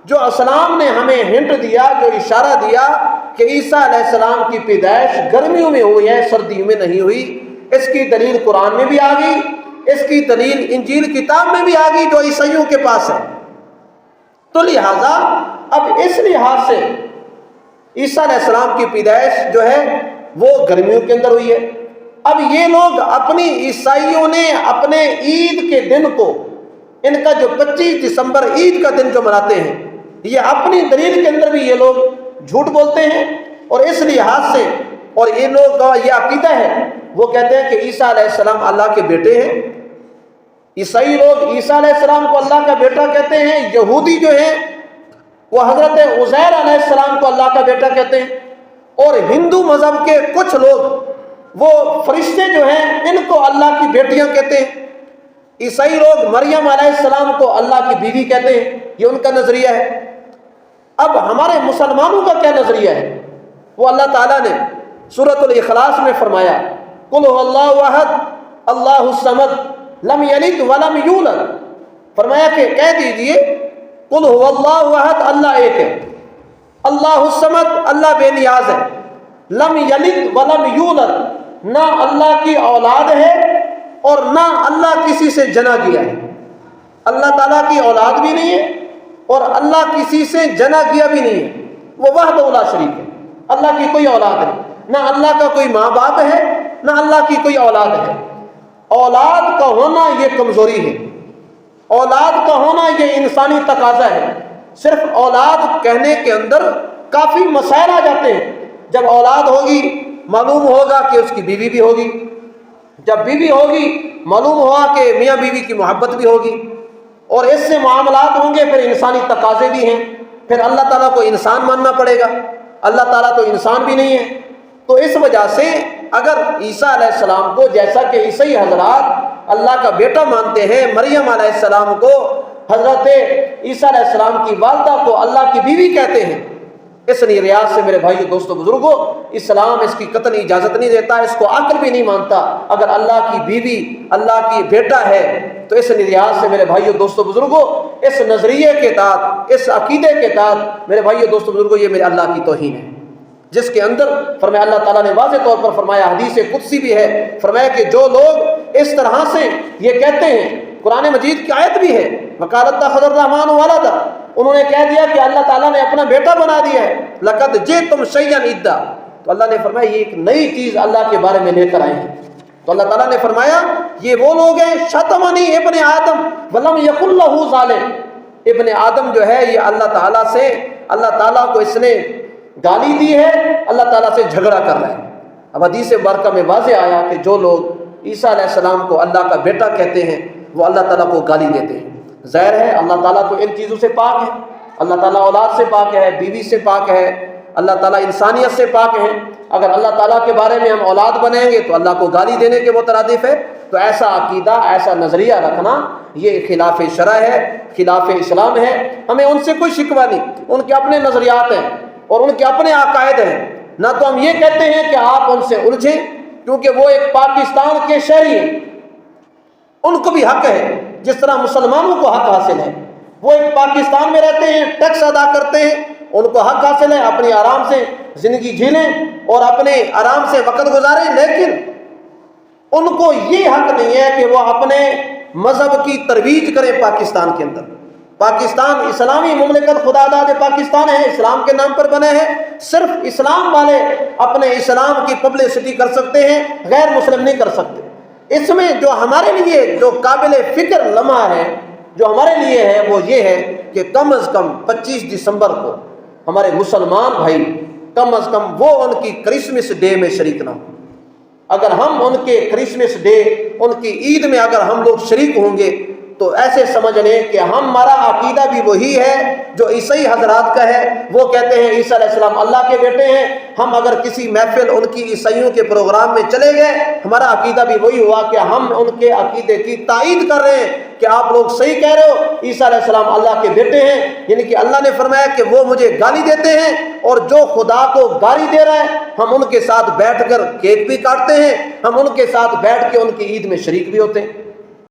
جو اسلام نے ہمیں ہنٹ دیا، جو اشارہ دیا کہ عیسیٰ علیہ السلام کی پیدائش گرمیوں میں ہوئی ہے، سردیوں میں نہیں ہوئی، اس کی دلیل قرآن میں بھی آ گئی، اس کی دلیل انجیل کتاب میں بھی آ گئی جو عیسائیوں کے پاس ہے۔ تو لہٰذا اب اس لحاظ سے عیسیٰ علیہ السلام کی پیدائش جو ہے وہ گرمیوں کے اندر ہوئی ہے۔ اب یہ لوگ اپنی عیسائیوں نے اپنے عید کے دن کو، ان کا جو 25 دسمبر عید کا دن جو مناتے ہیں، یہ اپنی دلیل کے اندر بھی یہ لوگ جھوٹ بولتے ہیں، اور اس لحاظ سے، اور یہ لوگ کا یہ عقیدہ ہے، وہ کہتے ہیں کہ عیسیٰ علیہ السلام اللہ کے بیٹے ہیں۔ عیسائی لوگ عیسیٰ علیہ السلام کو اللہ کا بیٹا کہتے ہیں، یہودی جو ہیں وہ حضرت عزیر علیہ السلام کو اللہ کا بیٹا کہتے ہیں، اور ہندو مذہب کے کچھ لوگ وہ فرشتے جو ہیں ان کو اللہ کی بیٹیاں کہتے ہیں۔ عیسائی لوگ مریم علیہ السلام کو اللہ کی بیوی کہتے ہیں، یہ ان کا نظریہ ہے۔ اب ہمارے مسلمانوں کا کیا نظریہ ہے؟ وہ اللہ تعالیٰ نے سورۃ الاخلاص میں فرمایا، قل هو اللہ احد اللہ الصمد لم یلد ولم یولد، فرمایا کہ کہہ دیجئے قل هو اللہ احد، اللہ ایک ہے، اللہ الصمد، اللہ بے نیاز ہے، لم یلد ولم یولد، نہ اللہ کی اولاد ہے اور نہ اللہ کسی سے جنا کیا ہے۔ اللہ تعالیٰ کی اولاد بھی نہیں ہے اور اللہ کسی سے جنا کیا بھی نہیں ہے، وہ وحدہ لا شریک ہے، اللہ کی کوئی اولاد نہیں، نہ اللہ کا کوئی ماں باپ ہے، نہ اللہ کی کوئی اولاد ہے۔ اولاد کا ہونا یہ کمزوری ہے، اولاد کا ہونا یہ انسانی تقاضا ہے۔ صرف اولاد کہنے کے اندر کافی مسائل آ جاتے ہیں۔ جب اولاد ہوگی معلوم ہوگا کہ اس کی بیوی بھی ہوگی، جب بیوی ہوگی معلوم ہوا کہ میاں بیوی کی محبت بھی ہوگی، اور اس سے معاملات ہوں گے، پھر انسانی تقاضے بھی ہیں، پھر اللہ تعالیٰ کو انسان ماننا پڑے گا، اللہ تعالیٰ تو انسان بھی نہیں ہے۔ تو اس وجہ سے اگر عیسیٰ علیہ السلام کو، جیسا کہ عیسائی حضرات اللہ کا بیٹا مانتے ہیں، مریم علیہ السلام کو، حضرت عیسیٰ علیہ السلام کی والدہ کو اللہ کی بیوی کہتے ہیں، اس ریاض سے میرے بھائیو دوستو بزرگوں، اسلام اس کی قطعی اجازت نہیں دیتا، اس کو عقل بھی نہیں مانتا۔ اگر اللہ کی بیوی اللہ کی بیٹا ہے تو اس ریاض سے میرے بھائیو دوستو بزرگوں، اس نظریے کے تحت، اس عقیدے کے تحت میرے بھائیو دوستو بزرگوں، یہ میرے اللہ کی توہین ہے، جس کے اندر فرمایا اللہ تعالیٰ نے واضح طور پر فرمایا، حدیث قدسی بھی ہے، فرمایا کہ جو لوگ اس طرح سے یہ کہتے ہیں، قرآن مجید کی آیت بھی ہے، وقال اتخذ الرحمن ولدا، انہوں نے کہہ دیا کہ اللہ تعالیٰ نے اپنا بیٹا بنا دیا ہے، لقد جئتم شیئا ادا، تو اللہ نے فرمایا یہ ایک نئی چیز اللہ کے بارے میں لے کر آئے ہیں۔ تو اللہ تعالیٰ نے فرمایا یہ وہ لوگ ہیں، شتمنی ابن آدم ولم یکن لہ ظالم، ابن آدم جو ہے یہ اللہ تعالیٰ سے، اللہ تعالیٰ کو اس نے گالی دی ہے، اللہ تعالیٰ سے جھگڑا کر رہے ہیں۔ اب حدیث مبارکہ میں واضح آیا کہ جو لوگ عیسیٰ علیہ السلام کو اللہ کا بیٹا کہتے ہیں وہ اللہ تعالیٰ کو گالی دیتے ہیں۔ ظاہر ہے اللہ تعالیٰ تو ان چیزوں سے پاک ہے، اللہ تعالیٰ اولاد سے پاک ہے، بیوی سے پاک ہے، اللہ تعالیٰ انسانیت سے پاک ہے۔ اگر اللہ تعالیٰ کے بارے میں ہم اولاد بنائیں گے تو اللہ کو گالی دینے کے مترادف ہے، تو ایسا عقیدہ، ایسا نظریہ رکھنا یہ خلاف شرع ہے، خلاف اسلام ہے۔ ہمیں ان سے کوئی شکوہ نہیں، ان کے اپنے نظریات ہیں اور ان کے اپنے عقائد ہیں، نہ تو ہم یہ کہتے ہیں کہ آپ ان سے الجھیں، کیونکہ وہ ایک پاکستان کے شہری ہیں، ان کو بھی حق ہے جس طرح مسلمانوں کو حق حاصل ہے۔ وہ ایک پاکستان میں رہتے ہیں، ٹیکس ادا کرتے ہیں، ان کو حق حاصل ہے اپنی آرام سے زندگی جیلیں اور اپنے آرام سے وقت گزاریں، لیکن ان کو یہ حق نہیں ہے کہ وہ اپنے مذہب کی ترویج کریں پاکستان کے اندر۔ پاکستان اسلامی مملکت، خدا داد پاکستان ہے، اسلام کے نام پر بنے ہیں، صرف اسلام والے اپنے اسلام کی پبلسٹی کر سکتے ہیں، غیر مسلم نہیں کر سکتے۔ اس میں جو ہمارے لیے جو قابل فکر لمحہ ہے، جو ہمارے لیے ہے، وہ یہ ہے کہ کم از کم 25 دسمبر کو ہمارے مسلمان بھائی کم از کم وہ ان کی کرسمس ڈے میں شریک نہ ہوں۔ اگر ہم ان کے کرسمس ڈے، ان کی عید میں اگر ہم لوگ شریک ہوں گے تو ایسے سمجھ لیں کہ ہمارا عقیدہ بھی وہی ہے جو عیسائی حضرات کا ہے۔ وہ کہتے ہیں عیسیٰ علیہ السلام اللہ کے بیٹے ہیں، ہم اگر کسی محفل ان کی عیسائیوں کے پروگرام میں چلے گئے، ہمارا عقیدہ بھی وہی ہوا کہ ہم ان کے عقیدے کی تائید کر رہے ہیں کہ آپ لوگ صحیح کہہ رہے ہو، عیسیٰ علیہ السلام اللہ کے بیٹے ہیں، یعنی کہ اللہ نے فرمایا کہ وہ مجھے گالی دیتے ہیں، اور جو خدا کو گالی دے رہا ہے ہم ان کے ساتھ بیٹھ کر کیک بھی کاٹتے ہیں، ہم ان کے ساتھ بیٹھ کے ان کی عید میں شریک بھی ہوتے ہیں۔